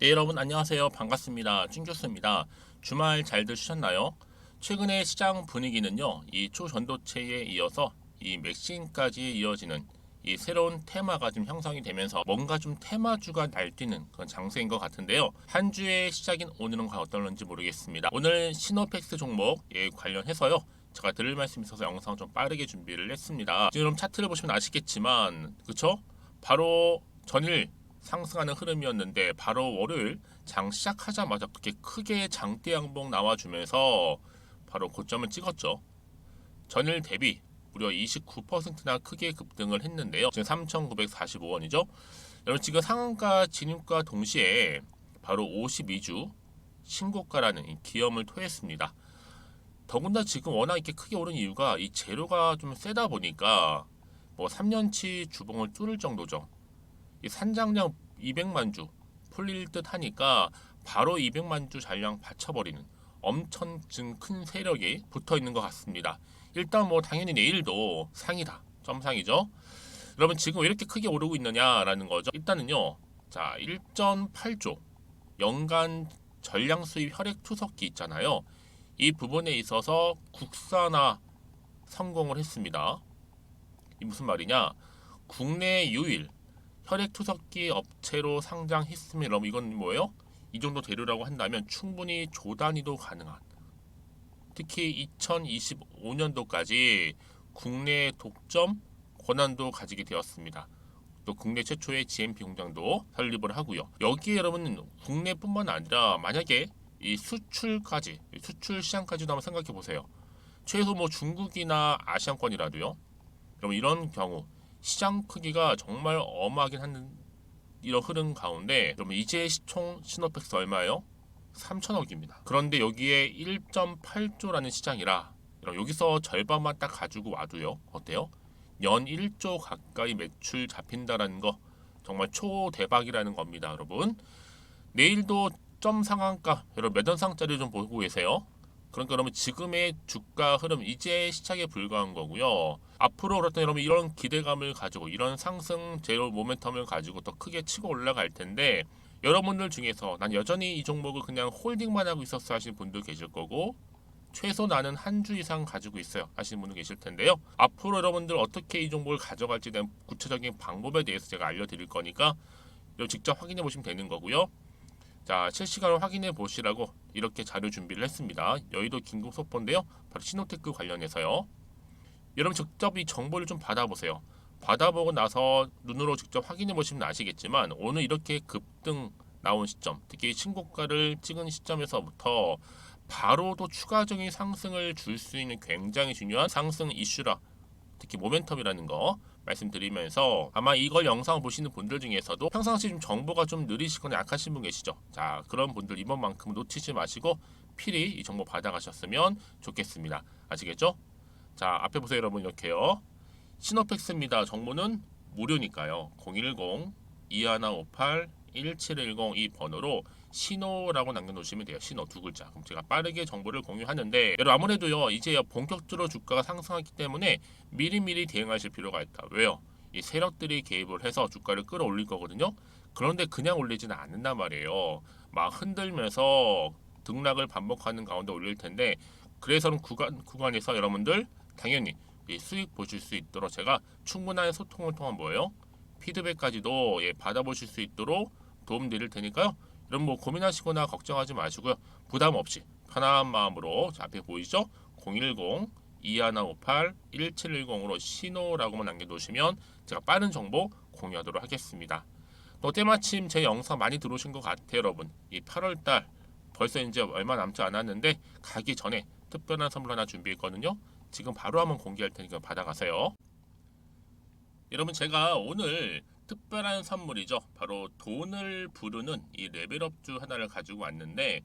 네, 여러분 안녕하세요. 반갑습니다. 찐교수입니다. 주말 잘들 쉬셨나요? 최근에 시장 분위기는요, 이 초전도체에 이어서 이 맥신까지 이어지는 이 새로운 테마가 좀 형성이 되면서 뭔가 좀 테마주가 날뛰는 그런 장세인 것 같은데요. 한 주의 시작인 오늘은 과연 어떨런지 모르겠습니다. 오늘 시노펙스 종목에 관련해서요. 제가 드릴 말씀이 있어서 영상 좀 빠르게 준비를 했습니다. 지금 차트를 보시면 아시겠지만, 그쵸? 바로 전일 상승하는 흐름이었는데 바로 월요일 장 시작하자마자 그렇게 크게 장대 양봉 나와주면서 바로 고점을 찍었죠. 전일 대비 무려 29%나 크게 급등을 했는데요. 지금 3,945원이죠. 여러분 지금 상한가 진입과 동시에 바로 52주 신고가라는 이 기염을 토했습니다. 더군다나 지금 워낙 이렇게 크게 오른 이유가 이 재료가 좀 세다 보니까 뭐 3년치 주봉을 뚫을 정도죠. 이 산장량 200만 주 풀릴 듯 하니까 바로 200만 주 잔량 받쳐버리는 엄청 큰 세력이 붙어 있는 것 같습니다. 일단 뭐 당연히 내일도 상이다. 점상이죠. 여러분 지금 왜 이렇게 크게 오르고 있느냐라는 거죠. 일단은요. 자, 1.8조 연간 전량 수입 혈액 투석기 있잖아요. 이 부분에 있어서 국산화 성공을 했습니다. 이 무슨 말이냐? 국내 유일 혈액 투석기 업체로 상장했으면 여러분 이건 뭐예요? 이 정도 대류라고 한다면 충분히 조 단위도 가능한, 특히 2025년도까지 국내 독점 권한도 가지게 되었습니다. 또 국내 최초의 GMP 공장도 설립을 하고요. 여기에 여러분 국내뿐만 아니라 만약에 이 수출까지, 수출 시장까지도 한번 생각해 보세요. 최소 뭐 중국이나 아시안권이라도요. 그럼 이런 경우 시장 크기가 정말 어마하긴 한 이런 흐름 가운데 그러면 이제 시총 시노펙스 얼마예요? 3천억입니다. 그런데 여기에 1.8조라는 시장이라 여기서 절반만 딱 가지고 와도요. 어때요? 연 1조 가까이 매출 잡힌다라는 거 정말 초대박이라는 겁니다, 여러분. 내일도 점 상한가 여러분 매던상짜리 좀 보고 계세요. 그러니까 여러분 지금의 주가 흐름 이제 시작에 불과한 거고요. 앞으로 그렇다면 여러분 이런 기대감을 가지고 이런 상승 제로 모멘텀을 가지고 더 크게 치고 올라갈 텐데 여러분들 중에서 난 여전히 이 종목을 그냥 홀딩만 하고 있었어 하시는 분도 계실 거고 최소 나는 한 주 이상 가지고 있어요 하시는 분도 계실 텐데요. 앞으로 여러분들 어떻게 이 종목을 가져갈지 대한 구체적인 방법에 대해서 제가 알려드릴 거니까 직접 확인해 보시면 되는 거고요. 자, 실시간으로 확인해 보시라고 이렇게 자료 준비를 했습니다. 여의도 긴급 속보인데요. 바로 시노테크 관련해서요. 여러분 직접 이 정보를 좀 받아보세요. 받아보고 나서 눈으로 직접 확인해 보시면 아시겠지만 오늘 이렇게 급등 나온 시점, 특히 신고가를 찍은 시점에서부터 바로도 추가적인 상승을 줄 수 있는 굉장히 중요한 상승 이슈라, 특히 모멘텀이라는 거 말씀드리면서 아마 이걸 영상 보시는 분들 중에서도 평상시 좀 정보가 좀 느리시거나 약하신 분 계시죠. 자, 그런 분들 이번만큼 놓치지 마시고 필히 이 정보 받아가셨으면 좋겠습니다. 아시겠죠? 자, 앞에 보세요 여러분. 이렇게요. 시노펙스입니다. 정보는 무료니까요. 010-2158-1710 이 번호로 신호라고 남겨놓으시면 돼요. 신호 두 글자. 그럼 제가 빠르게 정보를 공유하는데 여러분 아무래도요 이제 본격적으로 주가가 상승하기 때문에 미리미리 대응하실 필요가 있다. 왜요? 이 세력들이 개입을 해서 주가를 끌어올릴 거거든요. 그런데 그냥 올리지는 않는단 말이에요. 막 흔들면서 등락을 반복하는 가운데 올릴 텐데 그래서는 구간에서 여러분들 당연히 이 수익 보실 수 있도록 제가 충분한 소통을 통한 뭐예요? 피드백까지도 받아보실 수 있도록 도움 드릴 테니까요. 여러분 뭐 고민하시거나 걱정하지 마시고요. 부담 없이 편안한 마음으로 자, 앞에 보이죠? 010-2158-1710으로 신호라고만 남겨놓으시면 제가 빠른 정보 공유하도록 하겠습니다. 또 때마침 제 영상 많이 들어오신 것 같아요, 여러분. 이 8월달 벌써 이제 얼마 남지 않았는데 가기 전에 특별한 선물 하나 준비했거든요. 지금 바로 한번 공개할 테니까 받아가세요. 여러분 제가 오늘 특별한 선물이죠. 바로 돈을 부르는 이 레벨업주 하나를 가지고 왔는데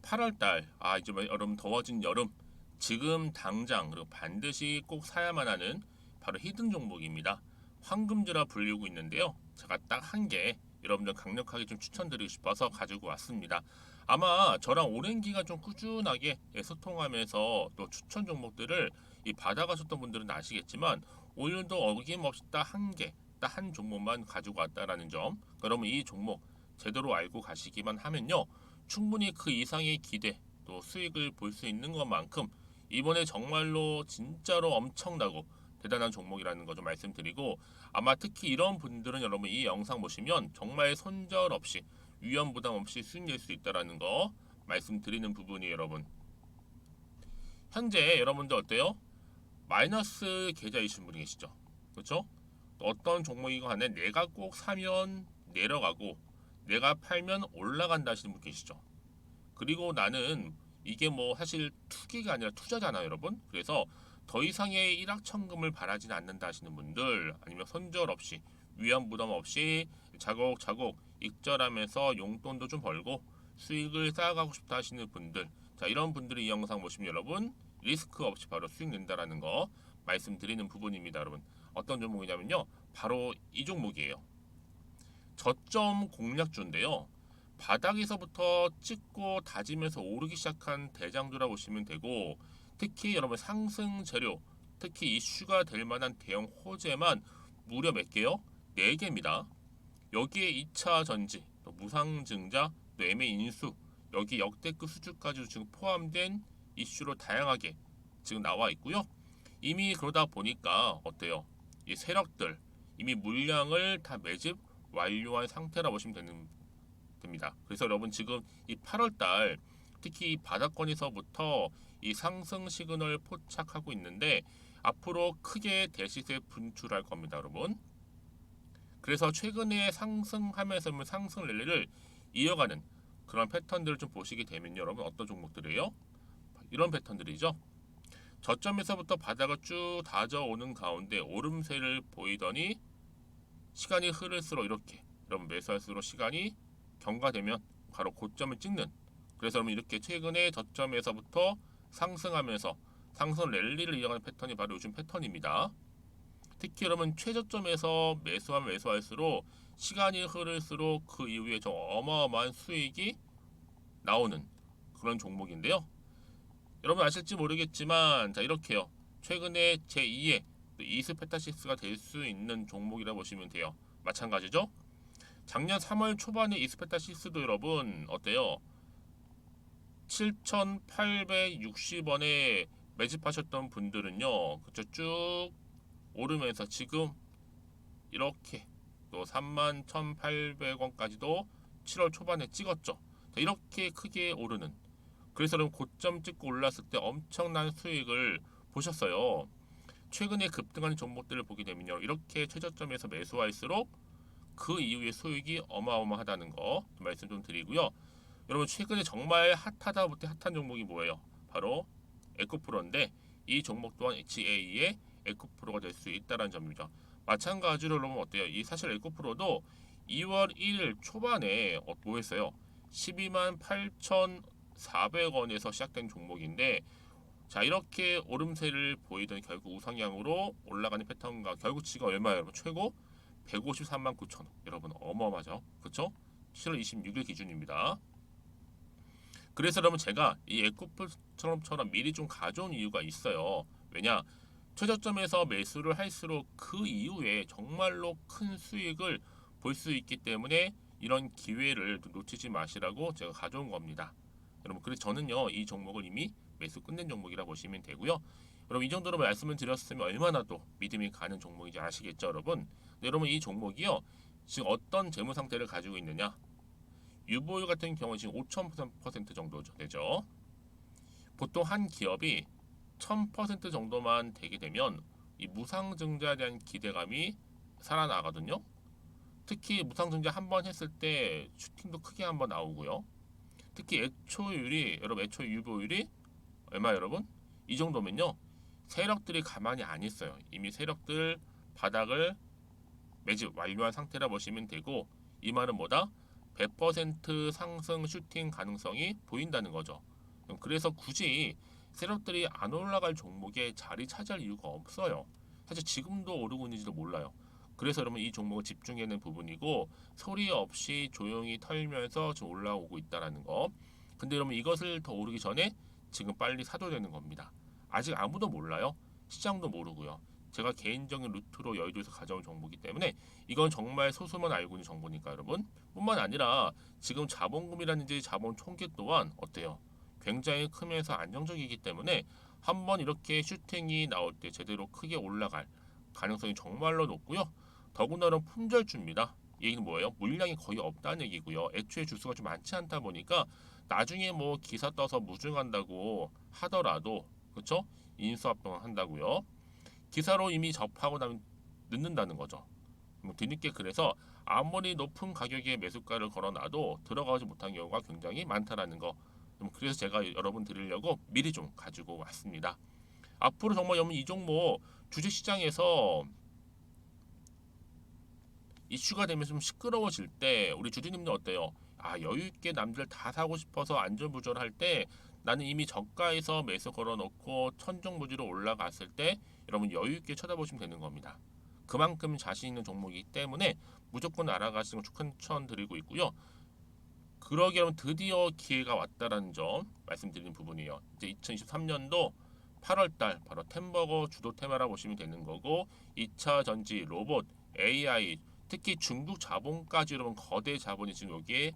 8월달 이제 여러분 더워진 여름 지금 당장 그리고 반드시 꼭 사야만 하는 바로 히든 종목입니다. 황금주라 불리고 있는데요. 제가 딱 한 개 여러분들 강력하게 좀 추천드리고 싶어서 가지고 왔습니다. 아마 저랑 오랜 기간 좀 꾸준하게 소통하면서 또 추천 종목들을 받아가셨던 분들은 아시겠지만 오늘도 어김없이 딱 한 개, 딱 한 종목만 가지고 왔다라는 점. 그러면 이 종목 제대로 알고 가시기만 하면요, 충분히 그 이상의 기대 또 수익을 볼 수 있는 것만큼 이번에 정말로 진짜로 엄청나고 대단한 종목이라는 거 좀 말씀드리고, 아마 특히 이런 분들은 여러분 이 영상 보시면 정말 손절 없이 위험 부담 없이 수익 낼 수 있다라는 거 말씀드리는 부분이에요. 여러분 현재 여러분들 어때요? 마이너스 계좌이신 분이 계시죠? 그렇죠? 어떤 종목이건 간에 내가 꼭 사면 내려가고 내가 팔면 올라간다 하시는 분 계시죠? 그리고 나는 이게 뭐 사실 투기가 아니라 투자잖아요, 여러분. 그래서 더 이상의 일확천금을 바라진 않는다 하시는 분들, 아니면 손절 없이 위험 부담 없이 자곡자곡 익절하면서 용돈도 좀 벌고 수익을 쌓아가고 싶다 하시는 분들, 자, 이런 분들이 이 영상 보시면 여러분 리스크 없이 바로 수익 낸다라는 거 말씀드리는 부분입니다. 여러분 어떤 종목이냐면요, 바로 이 종목이에요. 저점 공략주인데요, 바닥에서부터 찍고 다지면서 오르기 시작한 대장주라 보시면 되고, 특히 여러분 상승 재료, 특히 이슈가 될 만한 대형 호재만 무려 몇 개요? 4개입니다. 여기에 2차 전지, 또 무상증자, 또 매매 인수, 여기 역대급 수주까지 지금 포함된 이슈로 다양하게 지금 나와 있고요. 이미 그러다 보니까 어때요? 이 세력들 이미 물량을 다 매집 완료한 상태라 보시면 됩니다. 그래서 여러분 지금 이 8월달 특히 이 바닥권에서부터 이 상승 시그널 포착하고 있는데 앞으로 크게 대시세 분출할 겁니다, 여러분. 그래서 최근에 상승하면서 상승 랠리를 이어가는 그런 패턴들을 좀 보시게 되면 여러분 어떤 종목들이에요? 이런 패턴들이죠. 저점에서부터 바닥을 쭉 다져오는 가운데 오름세를 보이더니 시간이 흐를수록 이렇게 여러분 매수할수록 시간이 경과되면 바로 고점을 찍는, 그래서 여러분 이렇게 최근에 저점에서부터 상승하면서 상승 랠리를 이어가는 패턴이 바로 요즘 패턴입니다. 특히 여러분 최저점에서 매수하면 매수할수록 시간이 흐를수록 그 이후에 좀 어마어마한 수익이 나오는 그런 종목인데요. 여러분 아실지 모르겠지만 자 이렇게요, 최근에 제2의 이스페타시스가 될 수 있는 종목이라 보시면 돼요. 마찬가지죠. 작년 3월 초반에 이스페타시스도 여러분 어때요? 7,860원에 매집하셨던 분들은요, 그쵸, 쭉 오르면서 지금 이렇게 또 31,800원까지도 7월 초반에 찍었죠. 자, 이렇게 크게 오르는, 그래서 여러분 고점 찍고 올랐을 때 엄청난 수익을 보셨어요. 최근에 급등하는 종목들을 보게 되면요, 이렇게 최저점에서 매수할수록 그 이후에 수익이 어마어마하다는 거 말씀 좀 드리고요. 여러분 최근에 정말 핫하다 못해 핫한 종목이 뭐예요? 바로 에코프로인데 이 종목 또한 HA의 에코프로가 될 수 있다는 점이죠. 마찬가지로 여러분 어때요? 이 사실 에코프로도 2월 1일 초반에 뭐 했어요? 12만 8,400원에서 시작된 종목인데, 자 이렇게 오름세를 보이던 결국 우상향으로 올라가는 패턴과 결국 지금 얼마예요? 여러분 최고 153만 9천원. 여러분 어마어마하죠, 그렇죠? 7월 26일 기준입니다. 그래서 여러분 제가 이 에코프처럼 미리 좀 가져온 이유가 있어요. 왜냐, 최저점에서 매수를 할수록 그 이후에 정말로 큰 수익을 볼 수 있기 때문에 이런 기회를 놓치지 마시라고 제가 가져온 겁니다. 여러분 그래서 저는요 이 종목을 이미 매수 끝낸 종목이라 보시면 되고요. 여러분 이 정도로 말씀을 드렸으면 얼마나 또 믿음이 가는 종목인지 아시겠죠, 여러분? 네, 여러분 이 종목이요 지금 어떤 재무 상태를 가지고 있느냐? 유보율 같은 경우는 지금 5,000% 정도 되죠. 보통 한 기업이 1,000% 정도만 되게 되면 이 무상증자에 대한 기대감이 살아나거든요. 특히 무상증자 한 번 했을 때 슈팅도 크게 한번 나오고요. 특히 애초율이 여러분 애초 유보율이 얼마 여러분? 이 정도면요 세력들이 가만히 안 있어요. 이미 세력들 바닥을 매집 완료한 상태라 보시면 되고, 이 말은 뭐다? 100% 상승 슈팅 가능성이 보인다는 거죠. 그래서 굳이 세력들이 안 올라갈 종목에 자리 차지할 이유가 없어요. 사실 지금도 오르고 있는지도 몰라요. 그래서 여러분 이 종목을 집중하는 부분이고 소리 없이 조용히 털면서 지금 올라오고 있다는 거. 근데 여러분 이것을 더 오르기 전에 지금 빨리 사도 되는 겁니다. 아직 아무도 몰라요. 시장도 모르고요. 제가 개인적인 루트로 여의도에서 가져온 정보이기 때문에 이건 정말 소수만 알고 있는 정보니까 여러분. 뿐만 아니라 지금 자본금이라든지 자본 총계 또한 어때요? 굉장히 크면서 안정적이기 때문에 한번 이렇게 슈팅이 나올 때 제대로 크게 올라갈 가능성이 정말로 높고요. 더군다나 품절주입니다. 이 얘기는 뭐예요? 물량이 거의 없다는 얘기고요. 애초에 주수가 좀 많지 않다 보니까 나중에 뭐 기사 떠서 무증한다고 하더라도 그렇죠? 인수합병 한다고요. 기사로 이미 접하고 나면 늦는다는 거죠. 뭐 뒤늦게 그래서 아무리 높은 가격에 매수가를 걸어놔도 들어가지 못한 경우가 굉장히 많다라는 거. 그래서 제가 여러분 드리려고 미리 좀 가지고 왔습니다. 앞으로 정말 여러분 이 종목 주식시장에서 이슈가 되면서 좀 시끄러워질 때 우리 주주님들 어때요? 아 여유 있게 남들 다 사고 싶어서 안전부절할 때 나는 이미 저가에서 매수 걸어놓고 천정부지로 올라갔을 때 여러분 여유 있게 쳐다보시면 되는 겁니다. 그만큼 자신 있는 종목이기 때문에 무조건 알아가시는 걸 추천드리고 있고요. 그러기 여러분 드디어 기회가 왔다라는 점 말씀드리는 부분이에요. 이제 2023년도 8월달 바로 템버거 주도 테마라 보시면 되는 거고 2차 전지, 로봇, AI 특히 중국 자본까지 여러분 거대 자본이 지금 여기에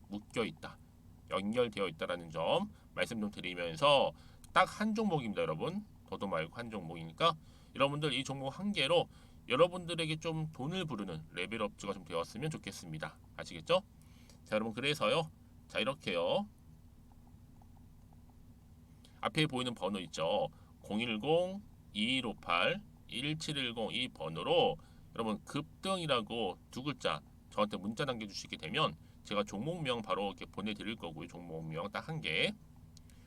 묶여 있다. 연결되어 있다라는 점 말씀 좀 드리면서 딱 한 종목입니다, 여러분. 더도 말고 한 종목이니까 여러분들 이 종목 한 개로 여러분들에게 좀 돈을 부르는 레벨업주가 좀 되었으면 좋겠습니다. 아시겠죠? 자, 여러분 그래서요. 자, 이렇게요. 앞에 보이는 번호 있죠. 010-2158-1710 이 번호로 여러분 급등이라고 두 글자 저한테 문자 남겨주시게 되면 제가 종목명 바로 이렇게 보내드릴 거고요. 종목명 딱 한 개.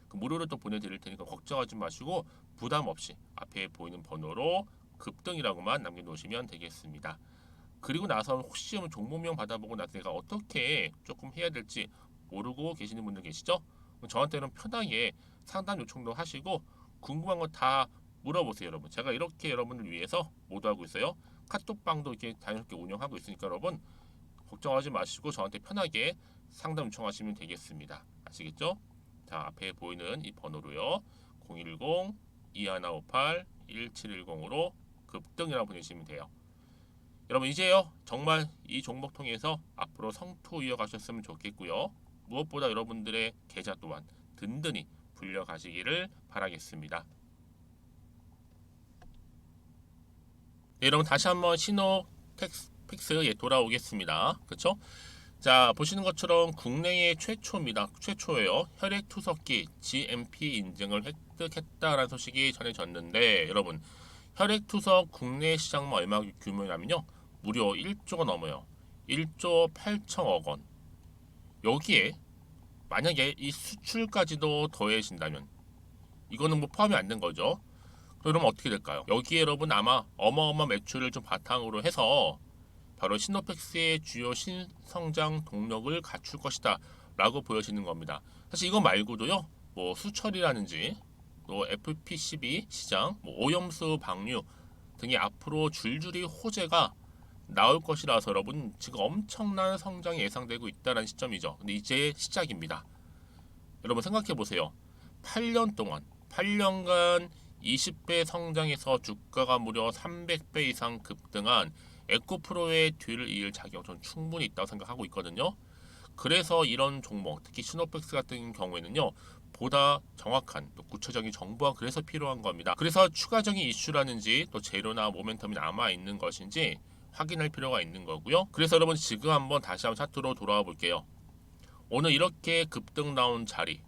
그 무료로 또 보내드릴 테니까 걱정하지 마시고 부담 없이 앞에 보이는 번호로 급등이라고만 남겨놓으시면 되겠습니다. 그리고 나서 혹시 종목명 받아보고 나서 내가 어떻게 조금 해야 될지 모르고 계시는 분들 계시죠? 저한테는 편하게 상담 요청도 하시고 궁금한 거 다 물어보세요, 여러분. 제가 이렇게 여러분을 위해서 모두하고 있어요. 카톡방도 이렇게 자연스럽게 운영하고 있으니까 여러분 걱정하지 마시고 저한테 편하게 상담 요청하시면 되겠습니다. 아시겠죠? 자, 앞에 보이는 이 번호로요. 010-2158-1710으로 급등이라고 보내시면 돼요. 여러분 이제요 정말 이 종목 통해서 앞으로 성투 이어가셨으면 좋겠고요. 무엇보다 여러분들의 계좌 또한 든든히 불려가시기를 바라겠습니다. 네, 여러분 다시 한번 시노텍스픽스에 돌아오겠습니다. 그렇죠? 자 보시는 것처럼 국내의 최초입니다. 최초예요. 혈액투석기 GMP 인증을 획득했다라는 소식이 전해졌는데 여러분 혈액투석 국내 시장은 얼마 규모냐면요. 무려 1조가 넘어요. 1조 8천억 원. 여기에 만약에 이 수출까지도 더해진다면 이거는 뭐 포함이 안 된 거죠. 그러면 어떻게 될까요? 여기에 여러분 아마 어마어마한 매출을 좀 바탕으로 해서 바로 시노펙스의 주요 신성장 동력을 갖출 것이다 라고 보여지는 겁니다. 사실 이거 말고도요. 뭐 수철이라든지 또 FP12 시장, 뭐 오염수 방류 등이 앞으로 줄줄이 호재가 나올 것이라서 여러분 지금 엄청난 성장이 예상되고 있다는 시점이죠. 근데 이제 시작입니다. 여러분 생각해 보세요. 8년 동안 8년간 20배 성장해서 주가가 무려 300배 이상 급등한 에코프로의 뒤를 이을 자격 전 충분히 있다고 생각하고 있거든요. 그래서 이런 종목, 특히 시노펙스 같은 경우에는요. 보다 정확한 또 구체적인 정보가 그래서 필요한 겁니다. 그래서 추가적인 이슈라든지 또 재료나 모멘텀이 남아 있는 것인지 확인할 필요가 있는 거고요. 그래서 여러분 지금 한번 다시 한번 차트로 돌아와 볼게요. 오늘 이렇게 급등 나온 자리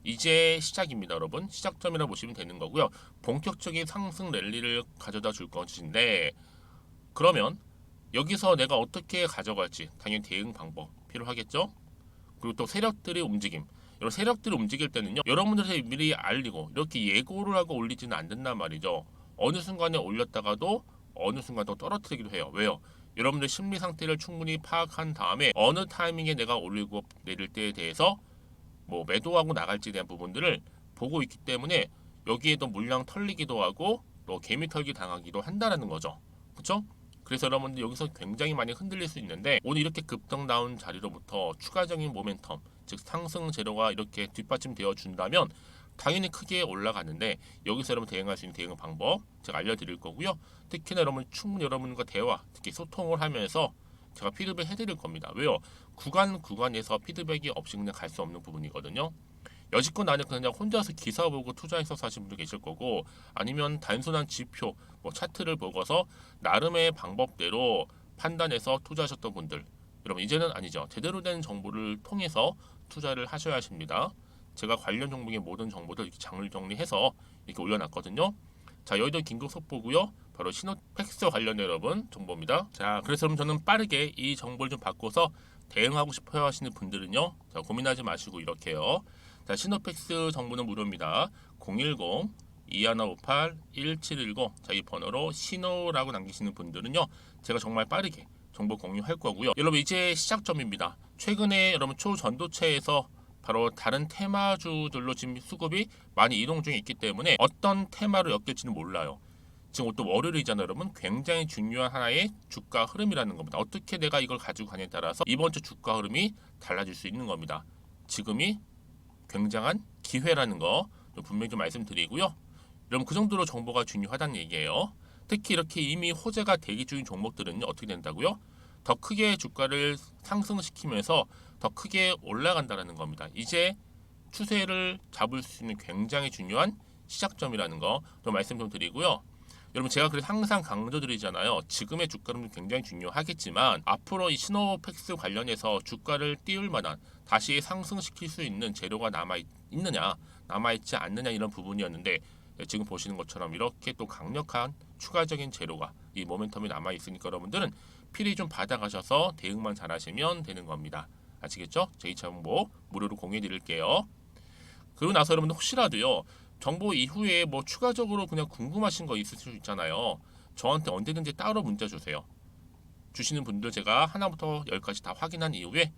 이제 시작입니다, 여러분. 시작점이라 보시면 되는 거고요. 본격적인 상승 랠리를 가져다 줄 것인데 그러면 여기서 내가 어떻게 가져갈지 당연히 대응 방법 필요하겠죠. 그리고 또 세력들의 움직임. 이런 세력들이 움직일 때는요. 여러분들한테 미리 알리고 이렇게 예고를 하고 올리지는 않는단 말이죠. 어느 순간에 올렸다가도 어느 순간 또 떨어뜨리기도 해요. 왜요? 여러분들 심리 상태를 충분히 파악한 다음에 어느 타이밍에 내가 올리고 내릴 때에 대해서 뭐 매도하고 나갈지에 대한 부분들을 보고 있기 때문에 여기에도 물량 털리기도 하고 또 개미 털기 당하기도 한다는 거죠. 그렇죠? 그래서 여러분들 여기서 굉장히 많이 흔들릴 수 있는데 오늘 이렇게 급등 나온 자리로부터 추가적인 모멘텀 즉 상승 재료가 이렇게 뒷받침되어 준다면 당연히 크게 올라가는데 여기서 여러분 대응할 수 있는 대응 방법 제가 알려드릴 거고요. 특히나 여러분 충분히 여러분과 대화, 특히 소통을 하면서 제가 피드백 해드릴 겁니다. 왜요? 구간에서 피드백이 없이 그냥 갈 수 없는 부분이거든요. 여지껏 나는 그냥 혼자서 기사 보고 투자해서 하신 분도 계실 거고, 아니면 단순한 지표, 뭐 차트를 보고서 나름의 방법대로 판단해서 투자하셨던 분들, 여러분 이제는 아니죠. 제대로 된 정보를 통해서 투자를 하셔야 하십니다. 제가 관련 종목의 모든 정보들 이렇게 장을 정리해서 이렇게 올려놨거든요. 자, 여기도 긴급 속보고요. 바로 시노팩스 관련 여러분 정보입니다. 자, 그래서 여러분 저는 빠르게 이 정보를 좀 바꿔서 대응하고 싶어 하시는 분들은요. 자, 고민하지 마시고 이렇게요. 자, 시노팩스 정보는 무료입니다. 010-2158-1710. 자, 이 번호로 시노라고 남기시는 분들은요. 제가 정말 빠르게 정보 공유할 거고요. 여러분 이제 시작점입니다. 최근에 여러분 초전도체에서 바로 다른 테마주들로 지금 수급이 많이 이동 중에 있기 때문에 어떤 테마로 엮일지는 몰라요. 지금 또 월요일이잖아요, 여러분. 굉장히 중요한 하나의 주가 흐름이라는 겁니다. 어떻게 내가 이걸 가지고 가냐에 따라서 이번 주 주가 흐름이 달라질 수 있는 겁니다. 지금이 굉장한 기회라는 거 분명히 좀 말씀드리고요. 여러분 그 정도로 정보가 중요하다는 얘기예요. 특히 이렇게 이미 호재가 대기 중인 종목들은 어떻게 된다고요? 더 크게 주가를 상승시키면서 더 크게 올라간다는 겁니다. 이제 추세를 잡을 수 있는 굉장히 중요한 시작점이라는 거 좀 말씀 좀 드리고요. 여러분 제가 그래서 항상 강조드리잖아요. 지금의 주가는 굉장히 중요하겠지만 앞으로 이 시노팩스 관련해서 주가를 띄울 만한 다시 상승시킬 수 있는 재료가 남아있느냐 남아있지 않느냐 이런 부분이었는데 지금 보시는 것처럼 이렇게 또 강력한 추가적인 재료가 이 모멘텀이 남아있으니까 여러분들은 필히 좀 받아가셔서 대응만 잘 하시면 되는 겁니다. 아시겠죠? 제 2차 정보 무료로 공유해 드릴게요. 그리고 나서 여러분들 혹시라도요 정보 이후에 뭐 추가적으로 그냥 궁금하신 거 있으실 수 있잖아요. 저한테 언제든지 따로 문자 주세요. 주시는 분들 제가 하나부터 열까지 다 확인한 이후에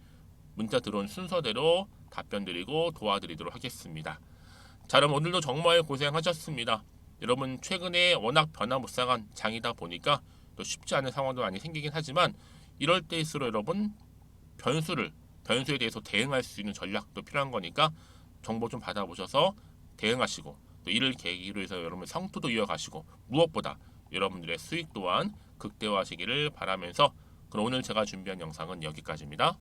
문자 들어온 순서대로 답변 드리고 도와드리도록 하겠습니다. 자, 그럼 오늘도 정말 고생하셨습니다. 여러분 최근에 워낙 변화무쌍한 장이다 보니까 또 쉽지 않은 상황도 많이 생기긴 하지만 이럴 때일수록 여러분 변수에 대해서 대응할 수 있는 전략도 필요한 거니까 정보 좀 받아보셔서 대응하시고 또 이를 계기로 해서 여러분 성투도 이어가시고 무엇보다 여러분들의 수익 또한 극대화하시기를 바라면서 그럼 오늘 제가 준비한 영상은 여기까지입니다.